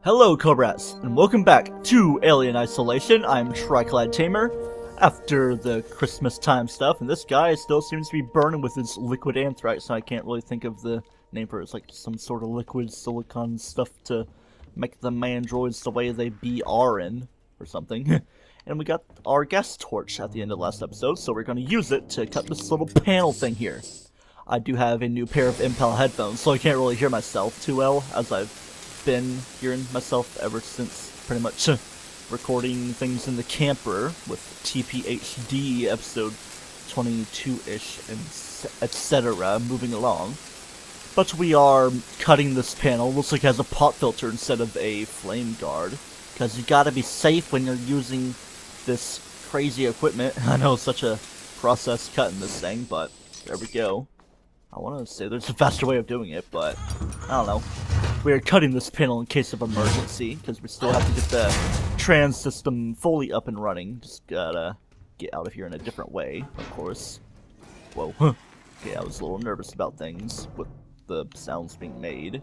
Hello, Cobrats, and welcome back to Alien Isolation. I'm TryclydeTamer. After the Christmas time stuff, and this guy still seems to be burning with his liquid anthrax, so I can't really think of the name for it. It's like some sort of liquid silicon stuff to make the androids the way they be are in, or something. And we got our gas torch at the end of the last episode, so we're going to use it to cut this little panel thing here. I do have a new pair of Impel headphones, so I can't really hear myself too well, as I've been hearing myself ever since pretty much recording things in the camper with TPHD episode 22-ish and etc. moving along. But we are cutting this panel. Looks like it has a pop filter instead of a flame guard, because you gotta be safe when you're using this crazy equipment. I know it's such a process cutting this thing, but there we go. I want to say there's a faster way of doing it, but I don't know. We are cutting this panel in case of emergency, because we still have to get the trans system fully up and running. Just gotta get out of here in a different way, of course. Whoa. Okay, I was a little nervous about things with the sounds being made.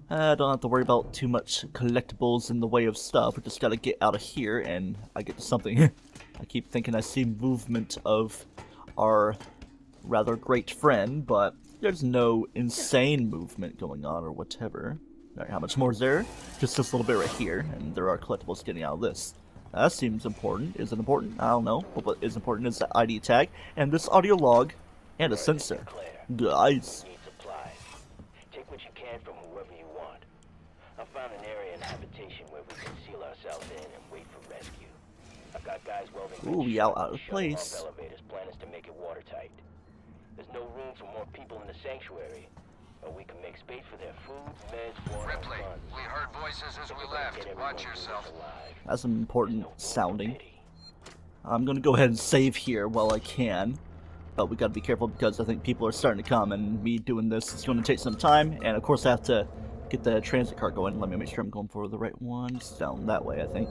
I don't have to worry about too much collectibles in the way of stuff. We just gotta get out of here, and I get to something. I keep thinking I see movement of our rather great friend, but there's no insane movement going on or whatever. Alright, how much more is there? Just this little bit right here, and there are collectibles getting out of this. That seems important. Is it important? I don't know. But what is important is the ID tag, and this audio log, and a sensor. Guys. Take what you can from whoever you want. I found an area in habitation where we can seal ourselves in and wait for rescue. I've got guys welding. Ooh, we out of place. Elevators. Plan is to make it watertight. There's no room for more people in the sanctuary, but we can make space for their food, meds, water, Ripley, and funds. we heard voices as we left. Watch yourself. That's important sounding. I'm gonna go ahead and save here while I can, but we gotta be careful because I think people are starting to come, and me doing this is gonna take some time, and of course I have to get the transit cart going. Let me make sure I'm going for the right one. It's down that way, I think,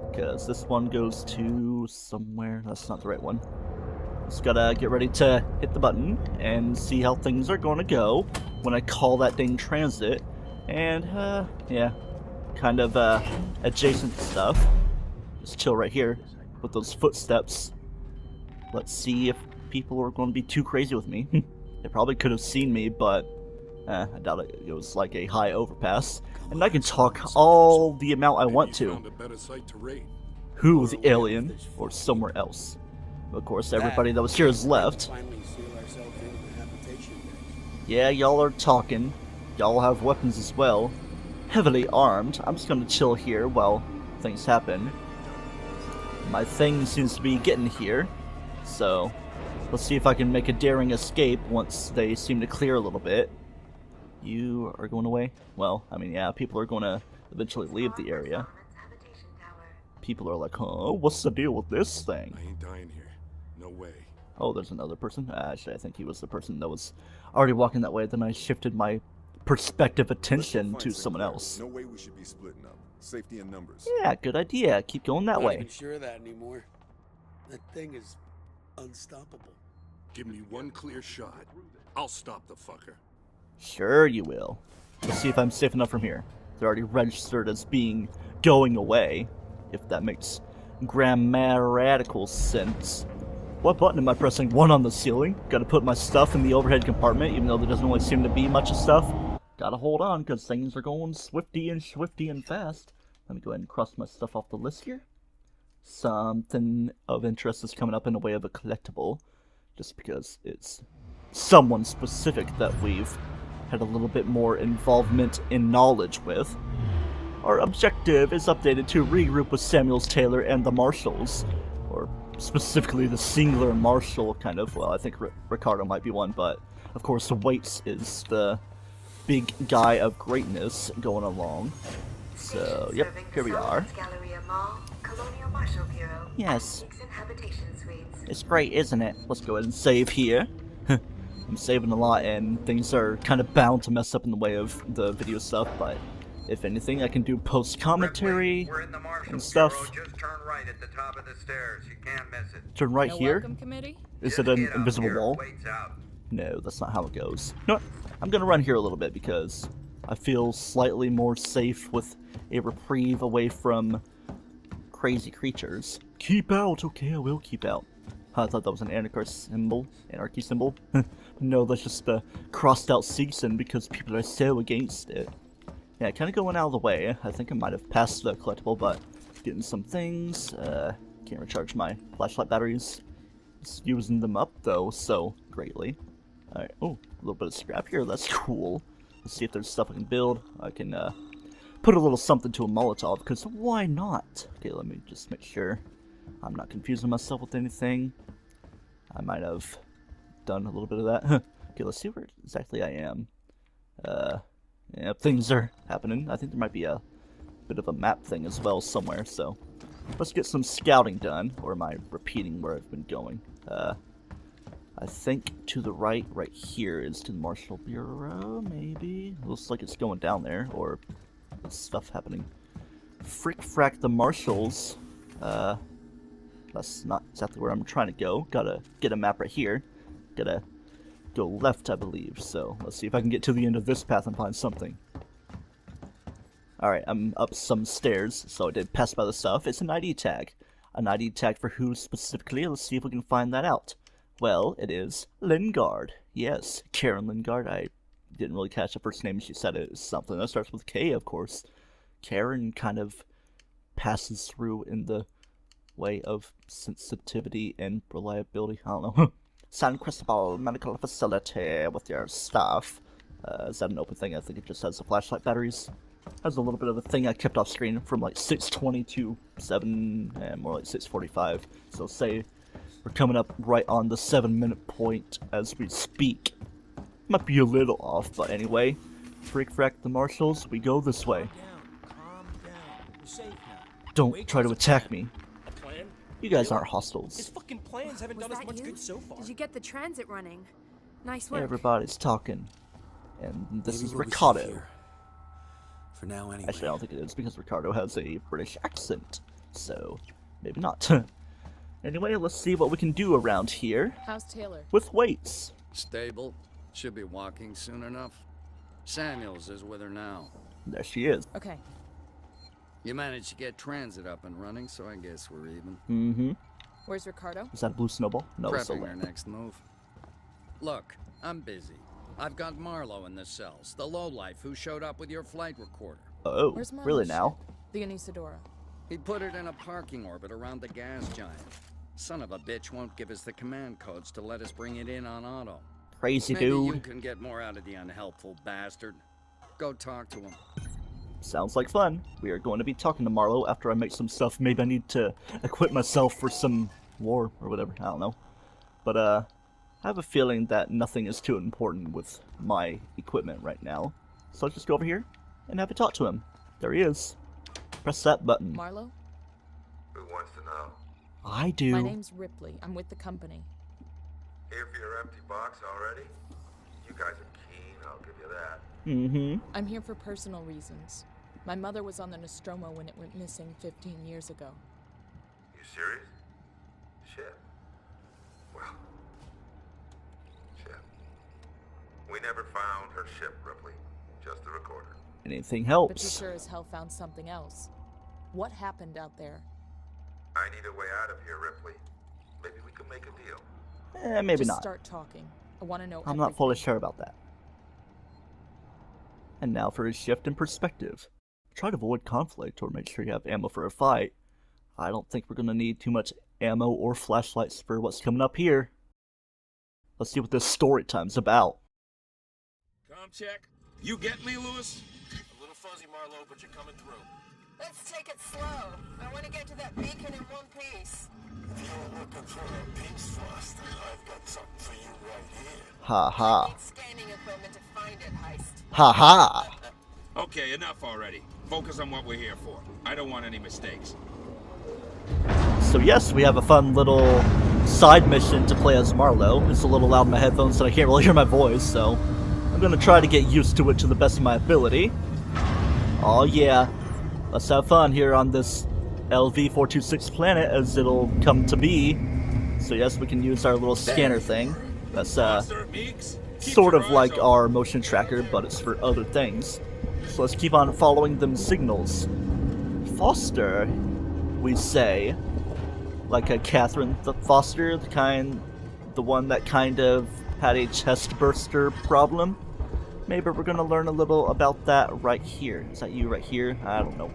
because this one goes to somewhere. That's not the right one. Just gotta get ready to hit the button and see how things are gonna go when I call that dang transit. And, yeah, kind of, adjacent stuff. Just chill right here with those footsteps. Let's see if people are gonna be too crazy with me. They probably could have seen me, but, I doubt it. It was like a high overpass. And I can talk all the amount I want to. Who, the alien, or somewhere else? Of course, everybody that was here has left. Yeah, y'all are talking. Y'all have weapons as well. Heavily armed. I'm just gonna chill here while things happen. My thing seems to be getting here. So, let's see if I can make a daring escape once they seem to clear a little bit. You are going away? Well, I mean, yeah, people are gonna eventually leave the area. People are like, huh, what's the deal with this thing? I ain't dying here. No way. Oh, there's another person? Actually, I think he was the person that was already walking that way. Then I shifted my perspective attention to someone else. No way we should be splitting up. Safety in numbers. Yeah, good idea. Keep going that way. I'm not even sure of that anymore. That thing is unstoppable. Give me one clear shot. I'll stop the fucker. Sure you will. Let's see if I'm safe enough from here. They're already registered as being going away, if that makes grammatical sense. What button am I pressing? One on the ceiling. Gotta put my stuff in the overhead compartment, even though there doesn't really seem to be much of stuff. Gotta hold on, because things are going swifty and fast. Let me go ahead and cross my stuff off the list here. Something of interest is coming up in the way of a collectible, just because it's someone specific that we've had a little bit more involvement in knowledge with. Our objective is updated to regroup with Samuels Taylor and the Marshals, or specifically the singular Marshal, kind of. Well, I think Ricardo might be one, but of course Waits is the big guy of greatness going along. So, yep, here we are. Marshal Bureau. Yes. It's great, isn't it? Let's go ahead and save here. I'm saving a lot, and things are kind of bound to mess up in the way of the video stuff, but if anything, I can do post-commentary and stuff. Just turn right at the top of the stairs. You can't miss it. Turn right here? Is it an invisible wall? Waits out. No, that's not how it goes. You know what? I'm gonna run here a little bit because I feel slightly more safe with a reprieve away from crazy creatures. Keep out! Okay, I will keep out. I thought that was an anarchy symbol. No, that's just a crossed out season because people are so against it. Yeah, kind of going out of the way. I think I might have passed the collectible, but getting some things. Can't recharge my flashlight batteries. Just using them up though, so greatly. Alright, oh, a little bit of scrap here. That's cool. Let's see if there's stuff I can build. I can put a little something to a Molotov, because why not? Okay, let me just make sure I'm not confusing myself with anything. I might have done a little bit of that. Okay, let's see where exactly I am. Yeah, things are happening. I think there might be a bit of a map thing as well somewhere, so let's get some scouting done. Or am I repeating where I've been going? I think to the right here is to the Marshal Bureau, maybe? Looks like it's going down there, or there's stuff happening. Frick frack the Marshals. That's not exactly where I'm trying to go. Gotta get a map right here. Gotta go left, I believe. So let's see if I can get to the end of this path and find something. Alright, I'm up some stairs, so I did pass by the stuff. It's an ID tag. An ID tag for who specifically? Let's see if we can find that out. Well, it is Lingard. Yes, Karen Lingard. I didn't really catch the first name. She said it was something that starts with K, of course. Karen kind of passes through in the way of sensitivity and reliability. I don't know. San Cristobal Medical Facility with your staff. Is that an open thing? I think it just has the flashlight batteries. Has a little bit of a thing I kept off screen from like 6:20 to 7, and more like 6:45. So say we're coming up right on the 7-minute point as we speak. Might be a little off, but anyway. Frick frack the Marshals, we go this way. Calm down. You're safe now. Don't try to attack me. A plan? You guys aren't His hostiles. fucking plans haven't Was done us that much you? good so far. Did you get the transit running? Nice work. Everybody's talking. And this Maybe is we'll be safe Ricardo. here. For now, anyway. Actually, I don't think it is because Ricardo has a British accent. So, maybe not. Anyway, let's see what we can do around here How's Taylor? with weights. Stable. Should be walking soon enough. Samuels is with her now. There she is. Okay. You managed to get transit up and running, so I guess we're even. Mm-hmm. Where's Ricardo? Is that a blue snowball? No, it's a Prepping her lamp. next move. Look, I'm busy. I've got Marlow in the cells, the lowlife who showed up with your flight recorder. Oh, Where's Marlow? really now? The Anisadora. He put it in a parking orbit around the gas giant. Son of a bitch won't give us the command codes to let us bring it in on auto. Crazy Maybe you dude. can get more out of the unhelpful bastard. Go talk to him. Sounds like fun. We are going to be talking to Marlow after I make some stuff. Maybe I need to equip myself for some war or whatever. I don't know. But, I have a feeling that nothing is too important with my equipment right now. So let's just go over here and have a talk to him. There he is. Press that button. Marlow? Who wants to know? I do. My name's Ripley. I'm with the company. Here for your empty box already? You guys are keen, I'll give you that. Mm-hmm. I'm here for personal reasons. My mother was on the Nostromo when it went missing 15 years ago. You serious? Shit. Well. Shit. We never found her ship, Ripley. Just the recorder. Anything But you helps. sure as hell found something else. What happened out there? I need a way out of here, Ripley. Maybe we can make a deal. Maybe Just not. start talking. I want to know I'm not fully everything. sure about that. And now for a shift in perspective. Try to avoid conflict or make sure you have ammo for a fight. I don't think we're going to need too much ammo or flashlights for what's coming up here. Let's see what this story time's about. Com check. You get me, Lewis? A little fuzzy, Marlow, but you're coming through. Let's take it slow. I want to get to that beacon in one piece. If you're looking for a piece, Foster, I've got something for you right here. Ha ha. I need scanning equipment to find it, Heist. Ha ha. Okay, enough already. Focus on what we're here for. I don't want any mistakes. So yes, we have a fun little side mission to play as Marlow. It's a little loud in my headphones, so I can't really hear my voice, so I'm gonna try to get used to it to the best of my ability. Oh yeah, let's have fun here on this LV-426 planet as it'll come to be. So yes, we can use our little scanner thing. That's Foster, Meeks, keep sort your of eyes like open. our motion tracker, but it's for other things. So let's keep on following them signals. Foster, we say. Like a Catherine Foster, the one that kind of had a chest burster problem. Maybe we're gonna learn a little about that right here. Is that you right here? I don't know.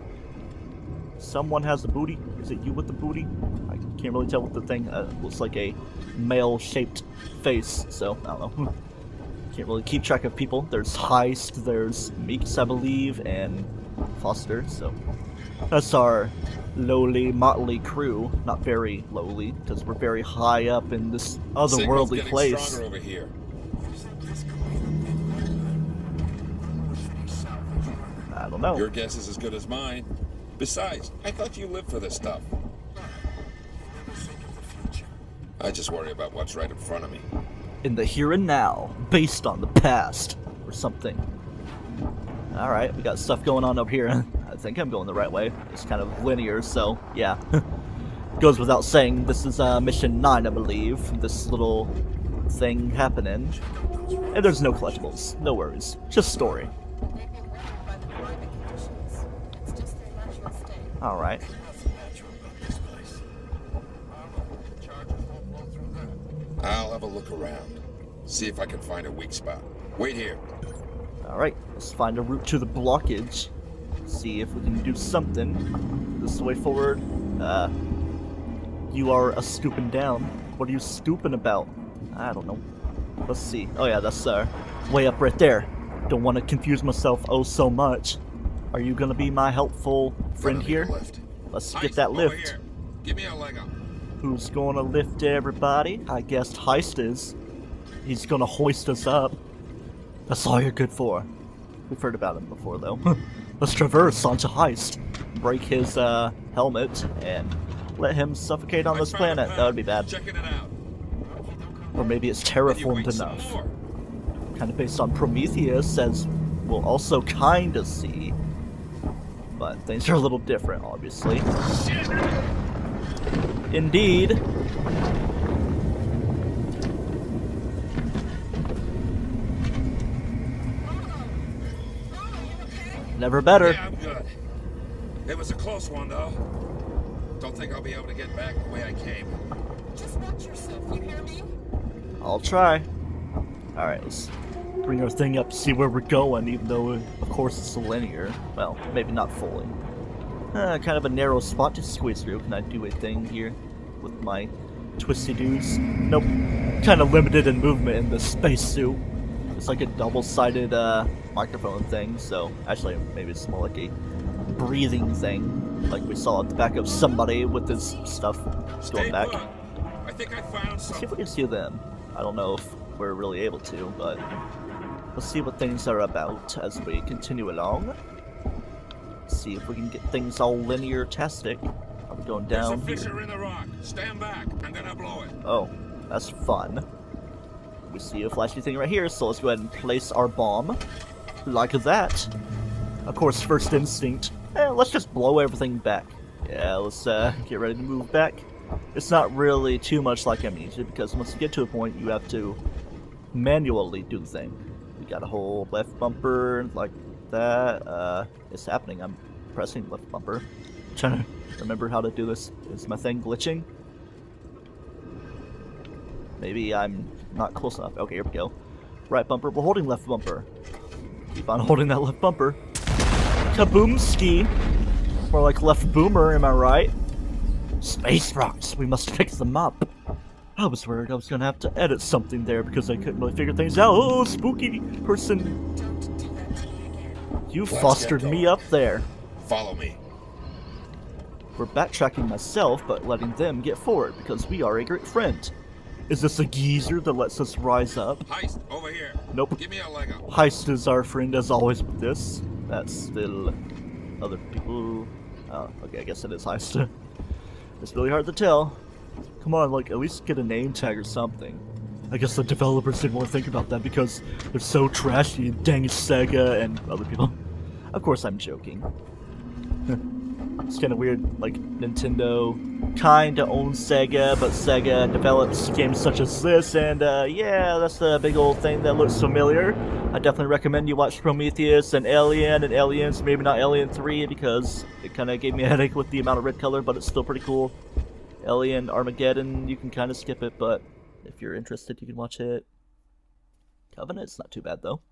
Someone has a booty. Is it you with the booty? I can't really tell what the thing looks like a male-shaped face, so I don't know. Can't really keep track of people. There's Heist, there's Meeks, I believe, and Foster, so that's our lowly, motley crew. Not very lowly, because we're very high up in this otherworldly place. Stronger over here. I don't know. Your guess is as good as mine. Besides, I thought you lived for this stuff. I just worry about what's right in front of me. In the here and now, based on the past, or something. Alright, we got stuff going on up here. I think I'm going the right way. It's kind of linear, so yeah. Goes without saying, this is mission 9, I believe. This little thing happening. And there's no collectibles. No worries. Just story. Alright. I'll have a look around. See if I can find a weak spot. Wait here. Alright, let's find a route to the blockage. See if we can do something. This is the way forward. You are a stooping down. What are you stooping about? I don't know. Let's see. Oh yeah, that's way up right there. Don't want to confuse myself oh so much. Are you gonna be my helpful friend here? Let's get that lift. Give me a leg up. Who's gonna lift everybody? I guess Heist is. He's gonna hoist us up. That's all you're good for. We've heard about him before, though. Let's traverse onto Heist, break his helmet, and let him suffocate on this planet. That would be bad. Checking it out. Or maybe it's terraformed enough. Kind of based on Prometheus, as we'll also kind of see. But things are a little different, obviously. Indeed. Never better. Yeah, I'm good. It was a close one, though. Don't think I'll be able to get back the way I came. Just watch yourself, you hear me? I'll try. Alright, let's bring our thing up to see where we're going, even though, of course, it's linear. Well, maybe not fully. Kind of a narrow spot to squeeze through. Can I do a thing here with my twisty doos? Nope. Kind of limited in movement in the spacesuit. It's like a double-sided microphone thing, so actually maybe it's more like a breathing thing, like we saw at the back of somebody with his stuff going back. Put. I think I found Let's see something. if we can see them. I don't know if we're really able to, but let's see what things are about as we continue along. See if we can get things all linear-tastic. Are we going There's a down fissure here? in the rock. Stand back. I'm gonna blow it. Oh, that's fun. We see a flashy thing right here, so let's go ahead and place our bomb. Like that. Of course, first instinct. Let's just blow everything back. Yeah, let's get ready to move back. It's not really too much like Amnesia, because once you get to a point, you have to manually do the thing. We got a whole left bumper like that. It's happening. I'm pressing left bumper. I'm trying to remember how to do this. Is my thing glitching? Maybe I'm not close enough. Okay, here we go. Right bumper. We're holding left bumper. Keep on holding that left bumper. Kaboomski! More like left boomer, am I right? Space rocks! We must pick them up. I was worried I was gonna have to edit something there because I couldn't really figure things out. Oh, spooky person! Don't do that to me again. You Let's fostered get me going. up there. Follow me. We're backtracking myself, but letting them get forward because we are a great friend. Is this a geezer that lets us rise up? Heist, over here. Nope. Give me a leg up. Heist is our friend as always with this. That's still other people. Oh, okay, I guess it is Heist. It's really hard to tell. Come on, like, at least get a name tag or something. I guess the developers didn't want to think about that because they're so trashy, dang it, Sega and other people. Of course I'm joking. It's kind of weird, like, Nintendo kinda owns Sega, but Sega develops games such as this, and yeah, that's the big old thing that looks familiar. I definitely recommend you watch Prometheus and Aliens, maybe not Alien 3, because it kinda gave me a headache with the amount of red color, but it's still pretty cool. Alien Armageddon, you can kinda skip it, but if you're interested, you can watch it. Covenant's not too bad, though.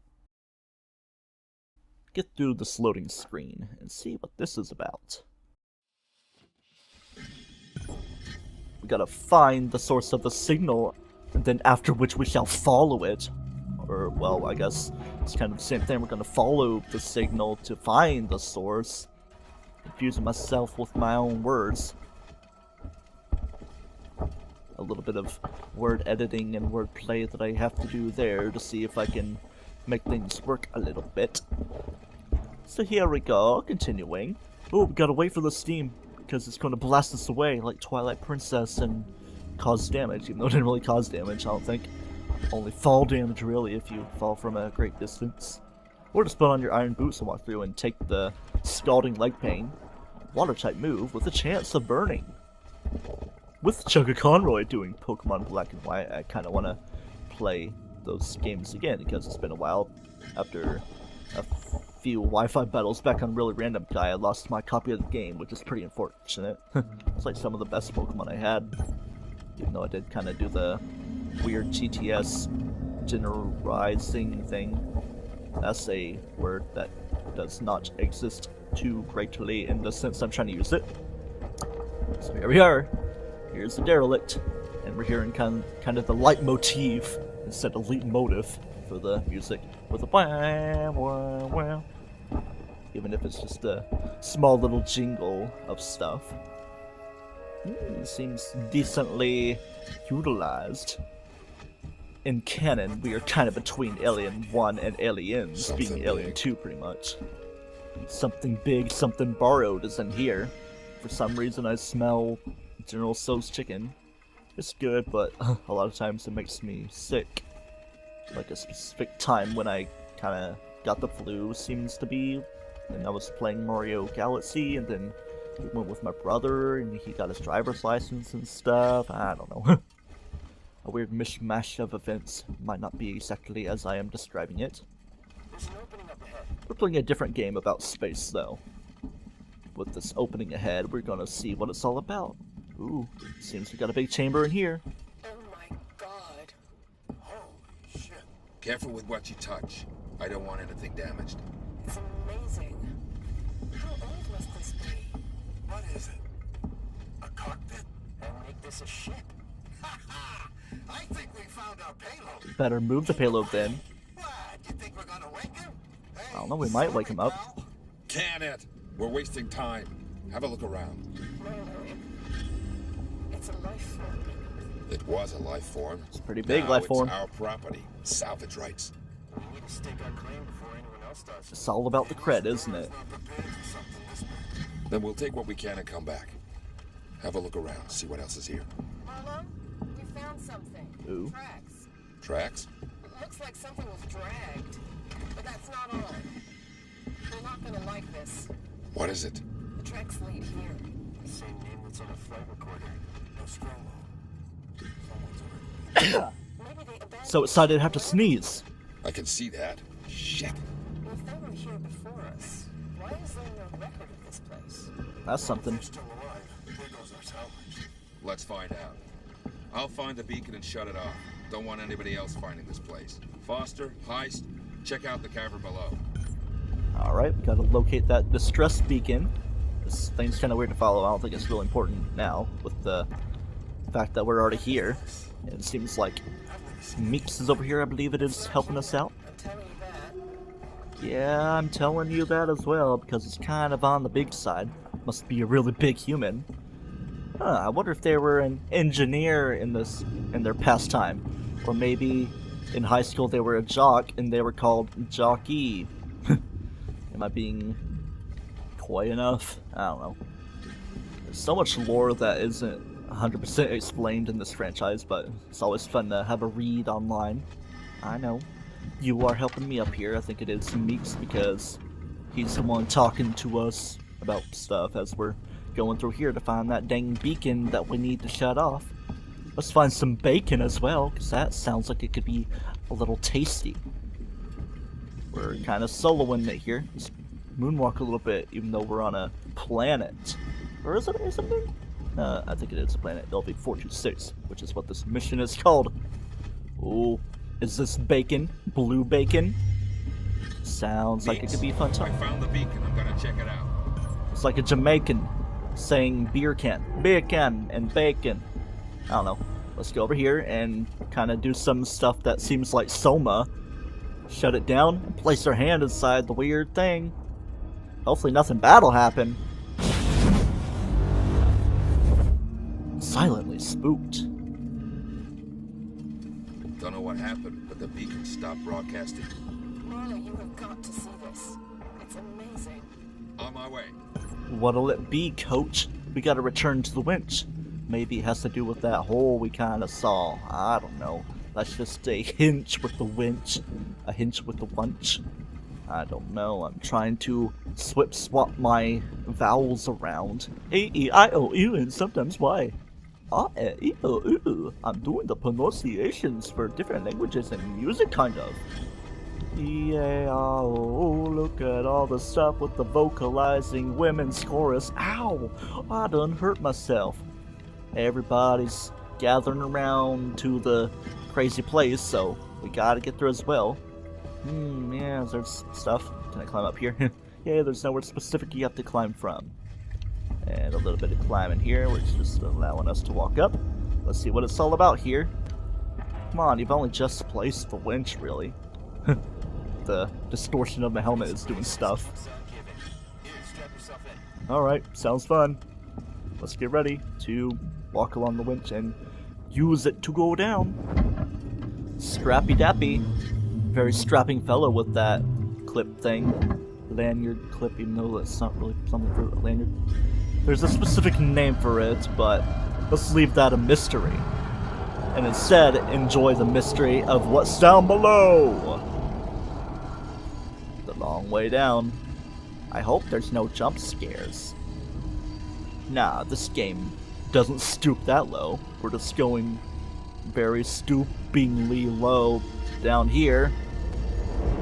Get through this loading screen and see what this is about. We gotta find the source of the signal, and then after which we shall follow it. Or, well, I guess it's kind of the same thing. We're gonna follow the signal to find the source. Confusing myself with my own words. A little bit of word editing and word play that I have to do there to see if I can make things work a little bit. So here we go, continuing. Oh, we gotta wait for the steam, because it's going to blast us away like Twilight Princess and cause damage, even though it didn't really cause damage, I don't think. Only fall damage, really, if you fall from a great distance. Or just put on your iron boots and walk through and take the scalding leg pain. Water-type move with a chance of burning. With Chugga Conroy doing Pokemon Black and White, I kind of want to play those games again, because it's been a while. After a few Wi-Fi battles back on Really Random Guy, I lost my copy of the game, which is pretty unfortunate. It's like some of the best Pokemon I had, even though I did kind of do the weird GTS generalizing thing. That's a word that does not exist too greatly in the sense I'm trying to use it. So here we are. Here's the derelict, and we're hearing kind of the leitmotif instead of leitmotif for the music with a wah wah wah. Even if it's just a small little jingle of stuff. It seems decently utilized. In canon, we are kind of between Alien 1 and Aliens, being Alien 2 pretty much. Something big, something borrowed is in here. For some reason I smell General Tso's chicken. It's good, but a lot of times it makes me sick. Like a specific time when I kinda got the flu seems to be, and I was playing Mario Galaxy, and then we went with my brother, and he got his driver's license and stuff. I don't know. A weird mishmash of events might not be exactly as I am describing it. We're playing a different game about space, though. With this opening ahead, we're gonna see what it's all about. Ooh, seems we got a big chamber in here. Oh my god. Holy shit. Careful with what you touch. I don't want anything damaged. It's amazing. How old must this be? What is it? A cockpit? And make this a ship. I think we found our payload. Better move the payload then. What? You think we're gonna wake him? Hey, I don't know, we might wake him up. pal. Can it? We're wasting time. Have a look around. No, it's a life form. It was a life form. It's a pretty big Now life form. It's our property. Salvage rights. We need to stake our claim before anyone else does. It's all about the cred, isn't it? Not prepared for something this big. Then we'll take what we can and come back. Have a look around, see what else is here. Marlow, we found something. Ooh. Tracks. Tracks? It looks like something was dragged. But that's not all. You're not gonna like this. What is it? The tracks lead here. Same name that's on a flight recorder. Nostromo. Maybe they abandoned So excited to have to sneeze. I can see that. Shit. If they were here before us, why is there no record of this place? That's something. Still alive. There goes our salvage. Let's find out. I'll find the beacon and shut it off. Don't want anybody else finding this place. Foster, Heist, check out the cavern below. Alright, we gotta locate that distress beacon. This thing's kinda weird to follow. I don't think it's really important now, with the fact that we're already here. And it seems like Meeks is over here, I believe it is, helping us out. I'm telling you that. Yeah, I'm telling you that as well, because it's kind of on the big side. Must be a really big human. Huh, I wonder if they were an engineer in their pastime. Or maybe in high school they were a jock and they were called Jockey. Am I being coy enough? I don't know. There's so much lore that isn't 100% explained in this franchise, but it's always fun to have a read online. I know. You are helping me up here. I think it is Meeks, because he's the one talking to us about stuff as we're going through here to find that dang beacon that we need to shut off. Let's find some bacon as well, because that sounds like it could be a little tasty. We're kind of soloing it here. Let's moonwalk a little bit, even though we're on a planet. Or is it a moon? I think it is a planet. LV-426, which is what this mission is called. Oh, is this bacon? Blue bacon? Sounds like it could be a fun time. I found the beacon. I'm gonna check it out. It's like a Jamaican saying beer can, and bacon. I don't know. Let's go over here and kind of do some stuff that seems like Soma. Shut it down and place our hand inside the weird thing. Hopefully nothing bad will happen. Silently spooked. Don't know what happened, but the beacon stopped broadcasting. Marlow, you have got to see this. It's amazing. On my way. What'll it be, Coach? We gotta return to the winch. Maybe it has to do with that hole we kinda saw. I don't know. That's just a hinge with the winch. A hinge with the winch. I don't know. I'm trying to swap my vowels around. A, E, I, O, U, and sometimes Y. E, O, U. I'm doing the pronunciations for different languages and music, kind of. E, A, R, O, look at all the stuff with the vocalizing women's chorus. Ow! I done hurt myself. Everybody's gathering around to the crazy place, so we gotta get through as well. Yeah, there's stuff. Can I climb up here? Yeah, there's nowhere specific you have to climb from. And a little bit of climbing here, which is just allowing us to walk up. Let's see what it's all about here. Come on, you've only just placed the winch, really. The distortion of my helmet is doing stuff. Alright, sounds fun. Let's get ready to walk along the winch and use it to go down. Strappy dappy. Very strapping fellow with that clip thing. Lanyard clip, even though that's not really something for a lanyard. There's a specific name for it, but let's leave that a mystery. And instead, enjoy the mystery of what's down below. The long way down. I hope there's no jump scares. Nah, this game doesn't stoop that low. We're just going very stoopingly low down here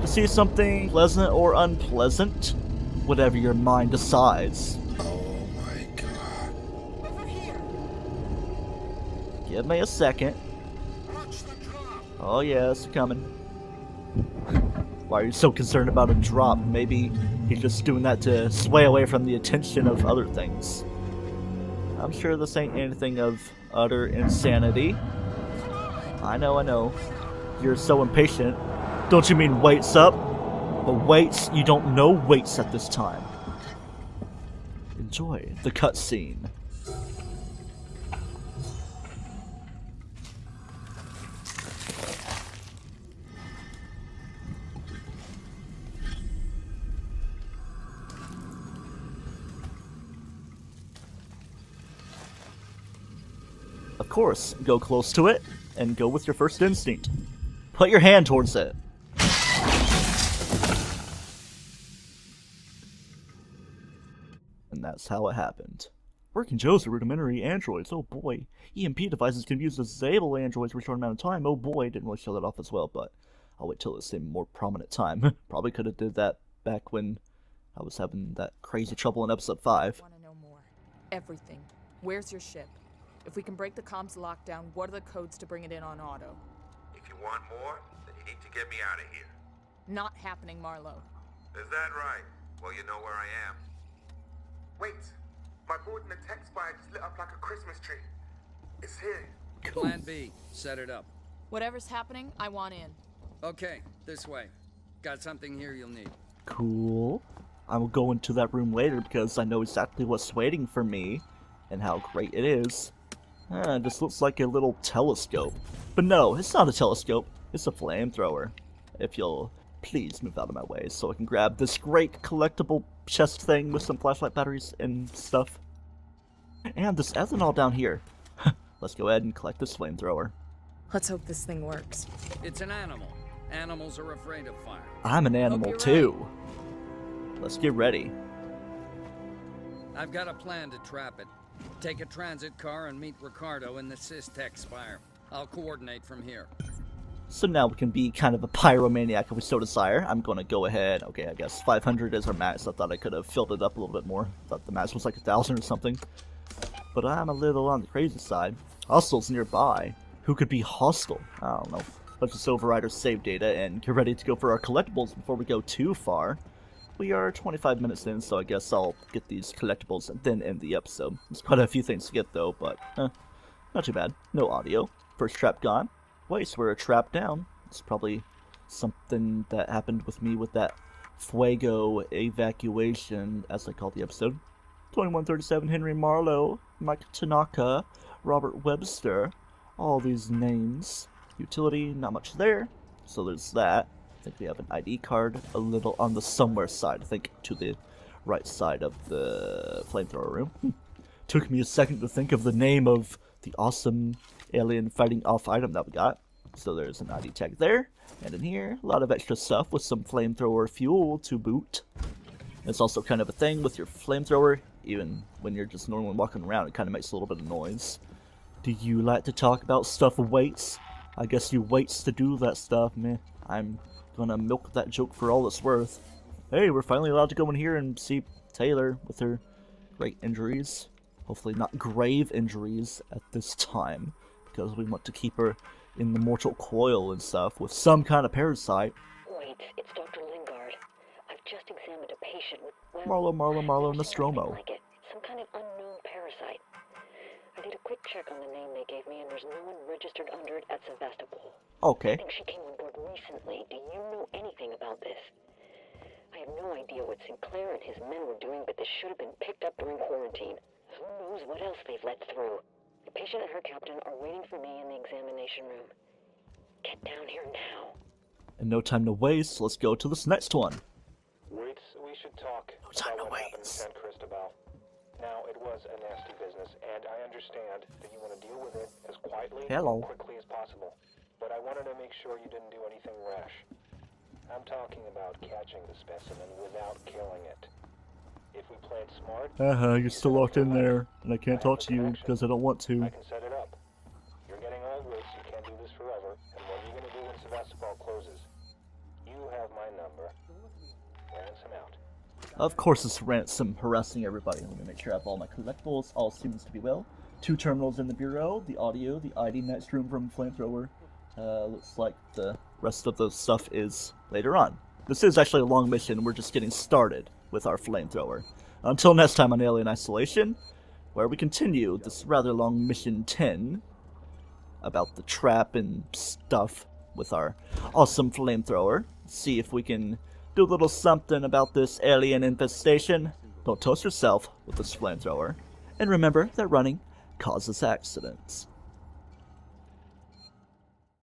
to see something pleasant or unpleasant, whatever your mind decides. Oh my god. Over here. Give me a second. Watch the drop. Oh yeah, it's coming. Why are you so concerned about a drop? Maybe he's just doing that to sway away from the attention of other things. I'm sure this ain't anything of utter insanity. I know. You're so impatient. Don't you mean waits up? But waits, you don't know waits at this time. Enjoy the cutscene. Of course, go close to it, and go with your first instinct. Put your hand towards it. And that's how it happened. Working Joes are rudimentary androids, oh boy. EMP devices can be used to disable androids for a short amount of time, oh boy. Didn't really show that off as well, but I'll wait till it's a more prominent time. Probably could have did that back when I was having that crazy trouble in episode 5. I want to know more. Everything. Where's your ship? If we can break the comms lockdown, what are the codes to bring it in on auto? If you want more, then you need to get me out of here. Not happening, Marlow. Is that right? Well, you know where I am. Wait, my board in the text fire just lit up like a Christmas tree. It's here. Plan B. Set it up. Whatever's happening, I want in. Okay, this way. Got something here you'll need. Cool. I will go into that room later because I know exactly what's waiting for me and how great it is. It just looks like a little telescope. But no, it's not a telescope. It's a flamethrower. If you'll please move out of my way so I can grab this great collectible chest thing with some flashlight batteries and stuff. And this ethanol down here. Let's go ahead and collect this flamethrower. Let's hope this thing works. It's an animal. Animals are afraid of fire. I'm an animal too. Let's get ready. I've got a plan to trap it. Take a transit car and meet Ricardo in the Systech Spire. I'll coordinate from here. So now we can be kind of a pyromaniac if we so desire. I'm going to go ahead. Okay, I guess 500 is our max. I thought I could have filled it up a little bit more. I thought the max was like 1,000 or something. But I'm a little on the crazy side. Hostiles nearby. Who could be hostile? I don't know. Let's just override our save data and get ready to go for our collectibles before we go too far. We are 25 minutes in, so I guess I'll get these collectibles and then end the episode. There's quite a few things to get though, but not too bad. No audio. First trap gone. Wait, so we're a trap down. It's probably something that happened with me with that Fuego evacuation, as I call the episode. 2137 Henry Marlow, Mike Tanaka, Robert Webster. All these names. Utility, not much there. So there's that. I think we have an ID card a little on the somewhere side. I think to the right side of the flamethrower room. Took me a second to think of the name of the awesome alien fighting off item that we got. So there's an ID tag there. And in here, a lot of extra stuff with some flamethrower fuel to boot. It's also kind of a thing with your flamethrower. Even when you're just normally walking around, it kind of makes a little bit of noise. Do you like to talk about stuff weights? I guess you waits to do that stuff, man. I'm gonna milk that joke for all it's worth. Hey, we're finally allowed to go in here and see Taylor with her great injuries. Hopefully not grave injuries at this time, because we want to keep her in the mortal coil and stuff with some kind of parasite. Wait, it's Dr. Lingard. I've just examined a patient with, well, Marlow, Nostromo. Like it. Some kind of unknown parasite. I did a quick check on the name they gave me, and there's no one registered under it at Sevastopol. Okay. I think she came on board recently. Do you know anything about this? I have no idea what Sinclair and his men were doing, but this should have been picked up during quarantine. Who knows what else they've let through? The patient and her captain are waiting for me in the examination room. Get down here now. And no time to waste, let's go to this next one. Wait, we should talk No time to about what happened in waste. San Cristobal. Now, it was a nasty business, and I understand that you want to deal with it as quietly and quickly as possible. But I wanted to make sure you didn't do anything rash. I'm talking about catching the specimen without killing it. If we played smart... You're still locked in there, and I can't talk to you because I don't want to. I can set it up. You're getting old, Woods, you can't do this forever, and what are you going to do when Sevastopol closes? You have my number. Ransom out. Of course it's Ransom harassing everybody. Let me make sure I have all my collectibles. All seems to be well. 2 terminals in the Bureau, the audio, the ID next room from Flamethrower. Looks like the rest of the stuff is later on. This is actually a long mission. We're just getting started with our Flamethrower. Until next time on Alien Isolation, where we continue this rather long mission 10 about the trap and stuff with our awesome Flamethrower. See if we can do a little something about this alien infestation. Don't toast yourself with this Flamethrower. And remember that running causes accidents.